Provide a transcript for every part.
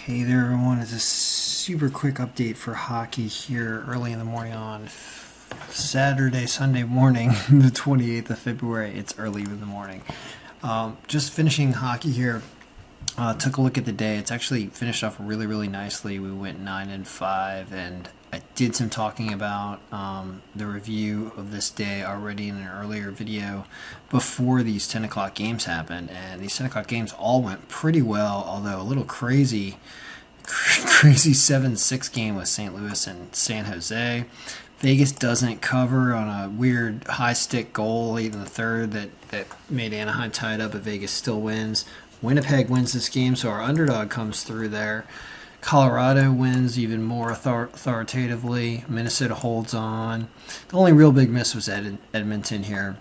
Hey there, everyone. It's a super quick update for hockey here early in the morning on Sunday morning, the 28th of February. It's early in the morning. Just finishing hockey here. Took a look at the day. It's actually finished off really nicely. We went 9-5, and I did some talking about the review of this day already in an earlier video before these 10 o'clock games happened. And these 10 o'clock games all went pretty well, although a little crazy 7-6 game with St. Louis and San Jose. Vegas doesn't cover on a weird high stick goal late in the third that made Anaheim tie it up, but Vegas still wins. Winnipeg wins this game, so our underdog comes through there. Colorado wins even more authoritatively. Minnesota holds on. The only real big miss was Edmonton here.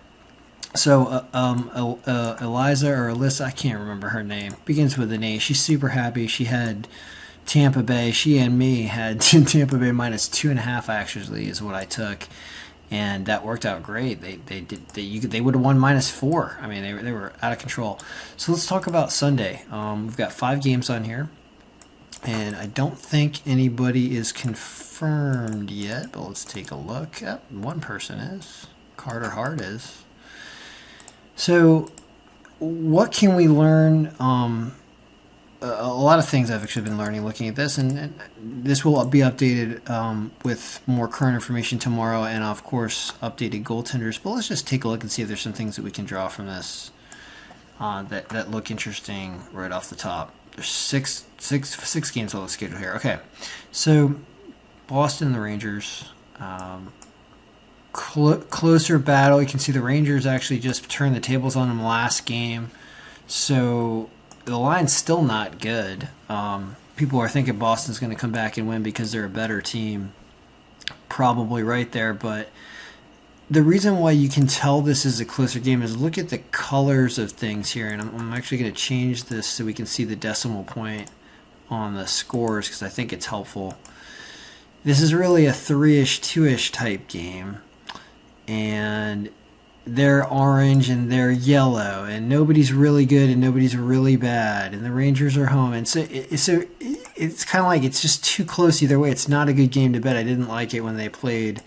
So Eliza or Alyssa, I can't remember her name, begins with an A. She's super happy. She had Tampa Bay. She and me had Tampa Bay minus 2.5 actually is what I took. And that worked out great. They would have won -4. I mean, they were out of control. So let's talk about Sunday. We've got 5 games on here, and I don't think anybody is confirmed yet. But let's take a look. One person is. Carter Hart is. So, what can we learn? A lot of things I've actually been learning looking at this, and this will be updated with more current information tomorrow, and of course updated goaltenders. But let's just take a look and see if there's some things that we can draw from this that look interesting right off the top. There's six games on the schedule here. Okay, so Boston and the Rangers, closer battle. You can see the Rangers actually just turned the tables on them last game, so the line's still not good. People are thinking Boston's going to come back and win because they're a better team. Probably right there, but the reason why you can tell this is a closer game is look at the colors of things here, and I'm actually going to change this so we can see the decimal point on the scores because I think it's helpful. This is really a 3-ish, 2-ish type game, and they're orange and they're yellow, and nobody's really good and nobody's really bad, and the Rangers are home, and so it's kind of like it's just too close either way. It's not a good game to bet. I didn't like it when they played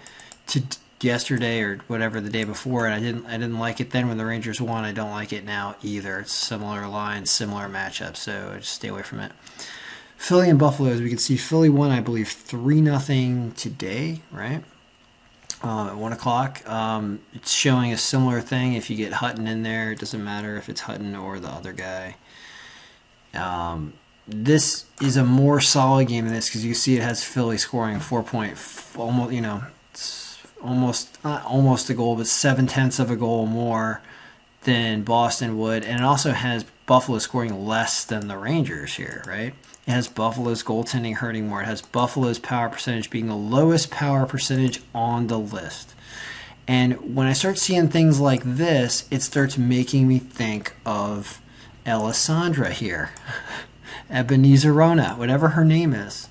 yesterday or whatever the day before, and I didn't like it then when the Rangers won. I don't like it now either. It's similar lines, similar matchups, so just stay away from it. Philly and Buffalo, as we can see, Philly won, I believe, 3-0 today, right? At 1 o'clock. It's showing a similar thing. If you get Hutton in there, it doesn't matter if it's Hutton or the other guy. This is a more solid game than this because you see it has Philly scoring 4 point, almost not almost a goal, but 0.7 of a goal more than Boston would, and it also has Buffalo scoring less than the Rangers here, right? It has Buffalo's goaltending hurting more. It has Buffalo's power percentage being the lowest power percentage on the list. And when I start seeing things like this, it starts making me think of Alessandra here. Ebenezer Rona, whatever her name is.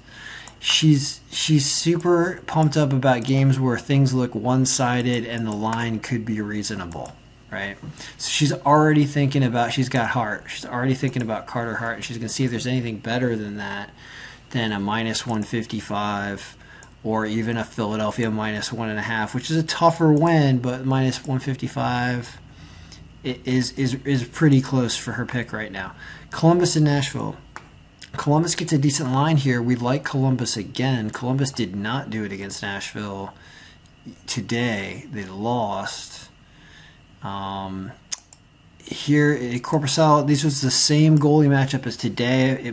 She's super pumped up about games where things look one-sided and the line could be reasonable. Right, so she's already thinking about. She's got Hart. She's already thinking about Carter Hart, and she's going to see if there's anything better than that, than a -155, or even a Philadelphia -1.5, which is a tougher win, but -155 is pretty close for her pick right now. Columbus and Nashville. Columbus gets a decent line here. We like Columbus again. Columbus did not do it against Nashville today. They lost. Here at Corpusal, this was the same goalie matchup as today.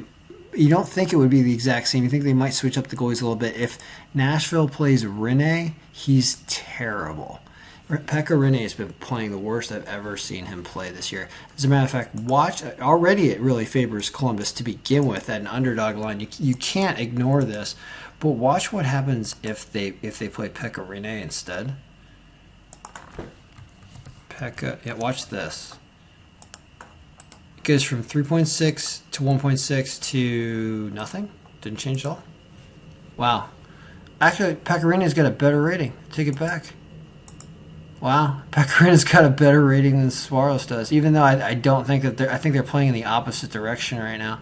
You don't think it would be the exact same. You think they might switch up the goalies a little bit. If Nashville plays Rene, he's terrible. Pekka Rinne has been playing the worst I've ever seen him play this year. As a matter of fact, watch. Already it really favors Columbus to begin with at an underdog line. You can't ignore this, but watch what happens if they play Pekka Rinne instead. Watch this. It goes from 3.6 to 1.6 to nothing. Didn't change at all. Wow. Actually, Pecorino's got a better rating. Take it back. Wow. Pecorino's got a better rating than Suarez does, even though I don't think that I think they're playing in the opposite direction right now.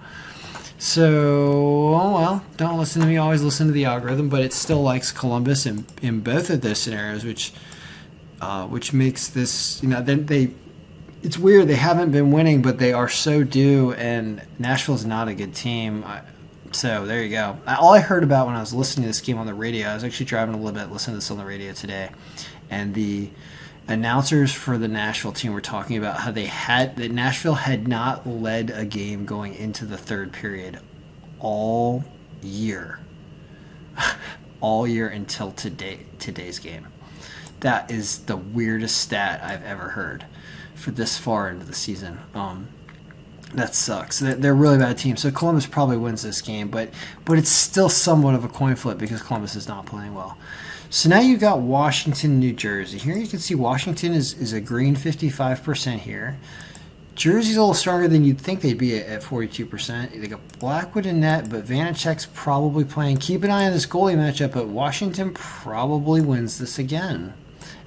So, oh well, don't listen to me. Always listen to the algorithm, but it still likes Columbus in both of those scenarios, which makes this, it's weird. They haven't been winning, but they are so due, and Nashville's not a good team. So there you go. All I heard about when I was listening to this game on the radio, I was actually driving a little bit, listening to this on the radio today, and the announcers for the Nashville team were talking about how that Nashville had not led a game going into the third period all year, all year until today's game. That is the weirdest stat I've ever heard for this far into the season. That sucks. They're a really bad team. So Columbus probably wins this game, but it's still somewhat of a coin flip because Columbus is not playing well. So now you've got Washington, New Jersey. Here you can see Washington is a green 55% here. Jersey's a little stronger than you'd think they'd be at 42%. They got Blackwood in net, but Vanacek's probably playing. Keep an eye on this goalie matchup, but Washington probably wins this again.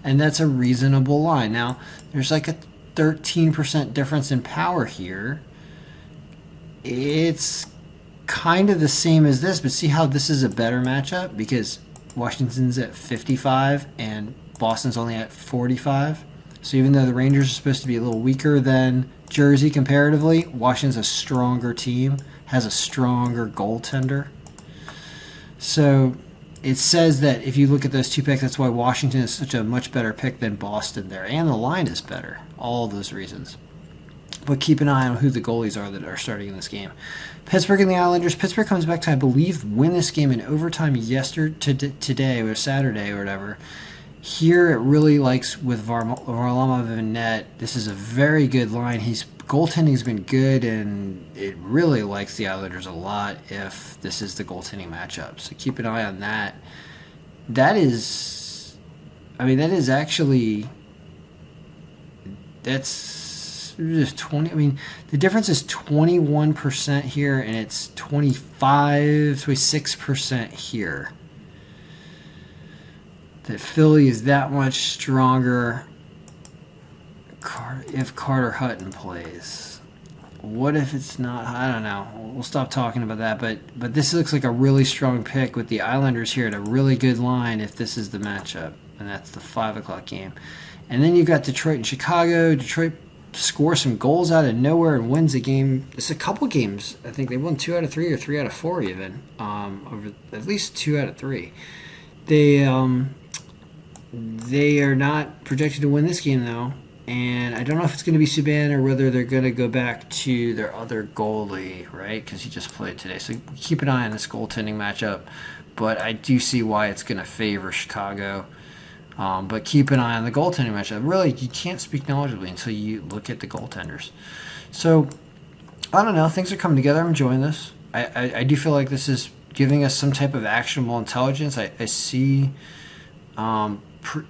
And that's a reasonable line. Now, there's like a 13% difference in power here. It's kind of the same as this, but see how this is a better matchup? Because Washington's at 55 and Boston's only at 45. So even though the Rangers are supposed to be a little weaker than Jersey comparatively, Washington's a stronger team, has a stronger goaltender. So it says that if you look at those two picks, that's why Washington is such a much better pick than Boston there. And the line is better. All those reasons. But keep an eye on who the goalies are that are starting in this game. Pittsburgh and the Islanders. Pittsburgh comes back to, I believe, win this game in overtime today or Saturday or whatever. Here it really likes with Varlamov in net. This is a very good line. Goaltending's been good, and it really likes the Islanders a lot if this is the goaltending matchup. So keep an eye on that. That is actually, that's just 20. I mean, the difference is 21% here, and it's 26% here. That Philly is that much stronger if Carter Hutton plays. What if it's not? I don't know. We'll stop talking about that. But this looks like a really strong pick with the Islanders here at a really good line if this is the matchup. And that's the 5 o'clock game. And then you've got Detroit and Chicago. Detroit scores some goals out of nowhere and wins a game. It's a couple games. I think they won 2 out of 3 or 3 out of 4 even. Over at least 2 out of 3. They are not projected to win this game though. And I don't know if it's going to be Subban or whether they're going to go back to their other goalie, right? Because he just played today. So keep an eye on this goaltending matchup. But I do see why it's going to favor Chicago. But keep an eye on the goaltending matchup. Really, you can't speak knowledgeably until you look at the goaltenders. So, I don't know. Things are coming together. I'm enjoying this. I do feel like this is giving us some type of actionable intelligence. I see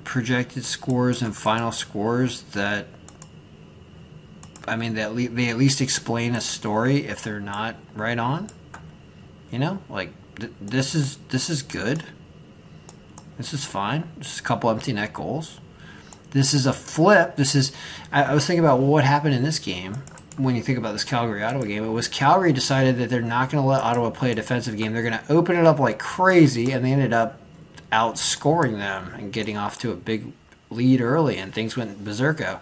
projected scores and final scores that, they at least explain a story if they're not right on. This is good. This is fine. This is a couple empty net goals. This is a flip. I was thinking about what happened in this game when you think about this Calgary-Ottawa game. It was Calgary decided that they're not going to let Ottawa play a defensive game. They're going to open it up like crazy, and they ended up outscoring them and getting off to a big lead early, and things went berserko.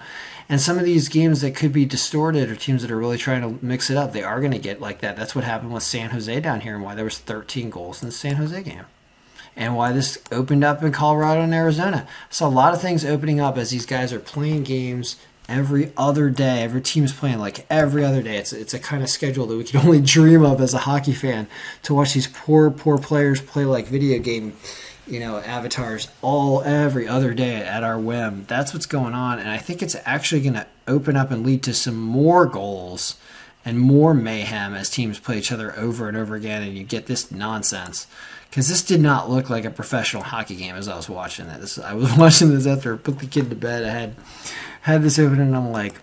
And some of these games that could be distorted or teams that are really trying to mix it up, they are going to get like that. That's what happened with San Jose down here and why there was 13 goals in the San Jose game. And why this opened up in Colorado and Arizona. So a lot of things opening up as these guys are playing games every other day. Every team is playing like every other day. It's a kind of schedule that we can only dream of as a hockey fan, to watch these poor players play like video game avatars every other day at our whim. That's what's going on. And I think it's actually going to open up and lead to some more goals and more mayhem as teams play each other over and over again, and you get this nonsense. Because this did not look like a professional hockey game as I was watching it. I was watching this after I put the kid to bed. I had this open, and I'm like,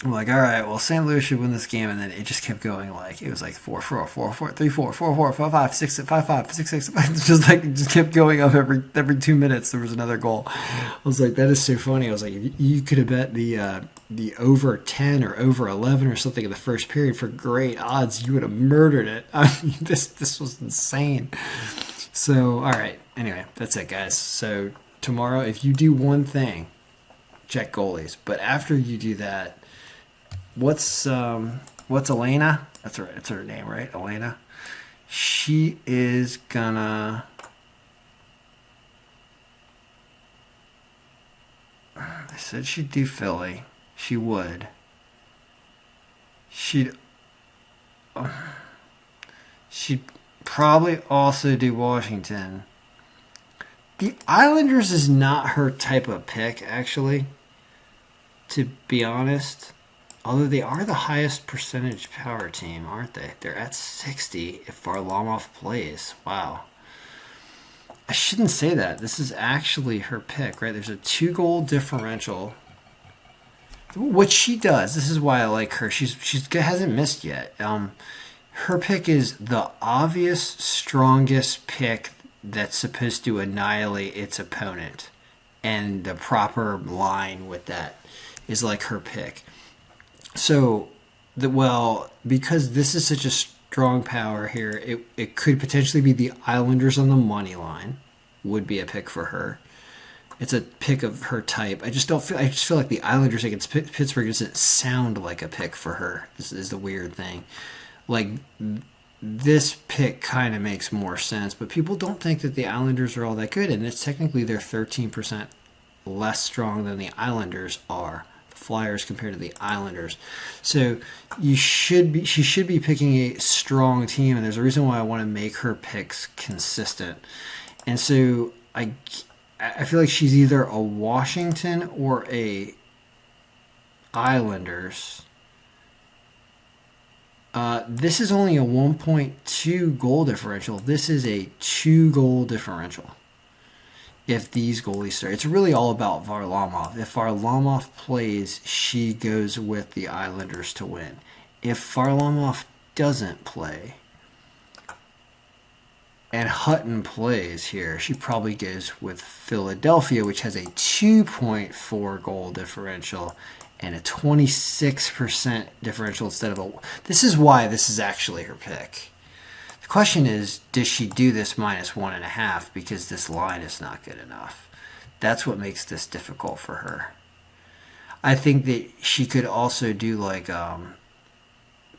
I'm like, all right, well, St. Louis should win this game, and then it just kept going. Like it was like 4-4, 4-4, 3-4, 4-4, 5-5, 6-5, 5-6. It's just like it just kept going up every 2 minutes. There was another goal. I was like, that is so funny. I was like, if you could have bet the over 10 or over 11 or something in the first period for great odds, you would have murdered it. I mean, this was insane. So all right, anyway, that's it, guys. So tomorrow, if you do one thing, check goalies. But after you do that, what's Elena? That's her name, right? Elena. She is gonna. I said she'd do Philly. She would. She'd. She'd probably also do Washington. The Islanders is not her type of pick, actually. To be honest. Although they are the highest percentage power team, aren't they? They're at 60 if Varlamov plays. Wow. I shouldn't say that. This is actually her pick, right? There's a 2-goal differential. What she does, this is why I like her. She hasn't missed yet. Her pick is the obvious, strongest pick that's supposed to annihilate its opponent. And the proper line with that is like her pick. So, because this is such a strong power here, it could potentially be the Islanders on the money line. Would be a pick for her. It's a pick of her type. I just feel like the Islanders against Pittsburgh doesn't sound like a pick for her. This is the weird thing. Like, this pick kind of makes more sense, but people don't think that the Islanders are all that good, and it's technically they're 13% less strong than the Islanders are. Flyers compared to the Islanders. So she should be picking a strong team, and there's a reason why I want to make her picks consistent. And so I feel like she's either a Washington or a Islanders. This is only a 1.2 goal differential. This is a 2-goal differential. If these goalies start, it's really all about Varlamov. If Varlamov plays, she goes with the Islanders to win. If Varlamov doesn't play and Hutton plays here, she probably goes with Philadelphia, which has a 2.4 goal differential and a 26% differential instead of a. This is why this is actually her pick. Question is, does she do this -1.5 because this line is not good enough? That's what makes this difficult for her. I think that she could also do like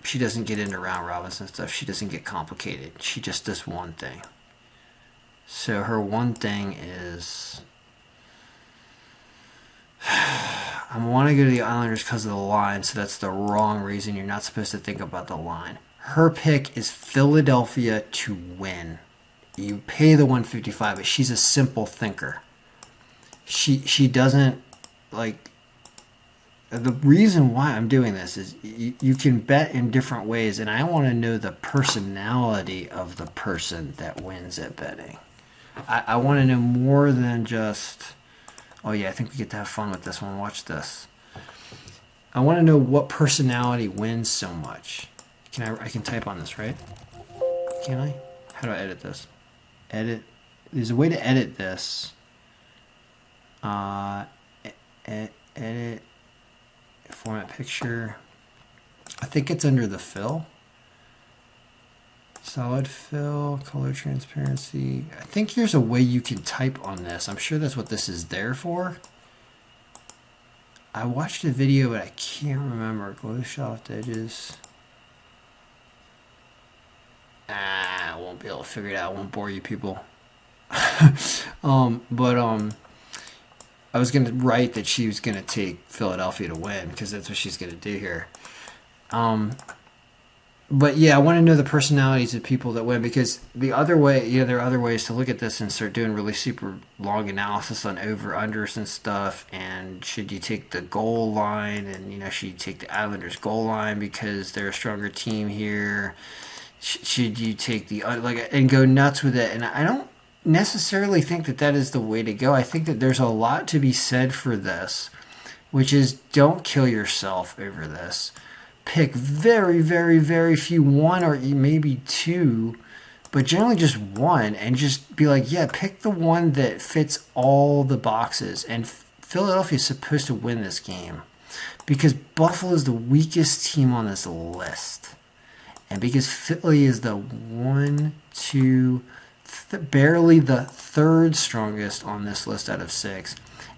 she doesn't get into round robins and stuff. She doesn't get complicated. She just does one thing. So her one thing is I want to go to the Islanders because of the line, so that's the wrong reason. You're not supposed to think about the line. Her pick is Philadelphia to win. You pay the 155, but she's a simple thinker. She doesn't like. The reason why I'm doing this is you can bet in different ways, and I want to know the personality of the person that wins at betting. I want to know more than just, oh yeah, I think we get to have fun with this one. Watch this. I want to know what personality wins so much. I can type on this, right? Can I? How do I edit this? Edit. There's a way to edit this. Edit. Format picture. I think it's under the fill. Solid fill, color transparency. I think there's a way you can type on this. I'm sure that's what this is there for. I watched a video, but I can't remember. Glow soft edges. I won't be able to figure it out. I won't bore you people. I was going to write that she was going to take Philadelphia to win because that's what she's going to do here. But yeah, I want to know the personalities of people that win because the other way, there are other ways to look at this and start doing really super long analysis on over-unders and stuff. And should you take the goal line and, should you take the Islanders goal line because they're a stronger team here? Should you take the and go nuts with it? And I don't necessarily think that is the way to go. I think that there's a lot to be said for this which is don't kill yourself over this. Pick very, very, very few, one or maybe two, but generally just one, and just be like, yeah, pick the one that fits all the boxes. And Philadelphia is supposed to win this game because Buffalo is the weakest team on this list. And because Philly is the barely the third strongest on this list out of 6.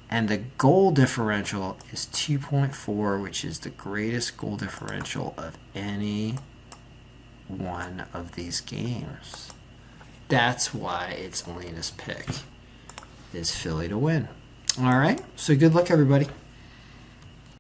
And the goal differential is 2.4, which is the greatest goal differential of any one of these games. That's why it's Elena's pick, is Philly to win. All right, so good luck, everybody.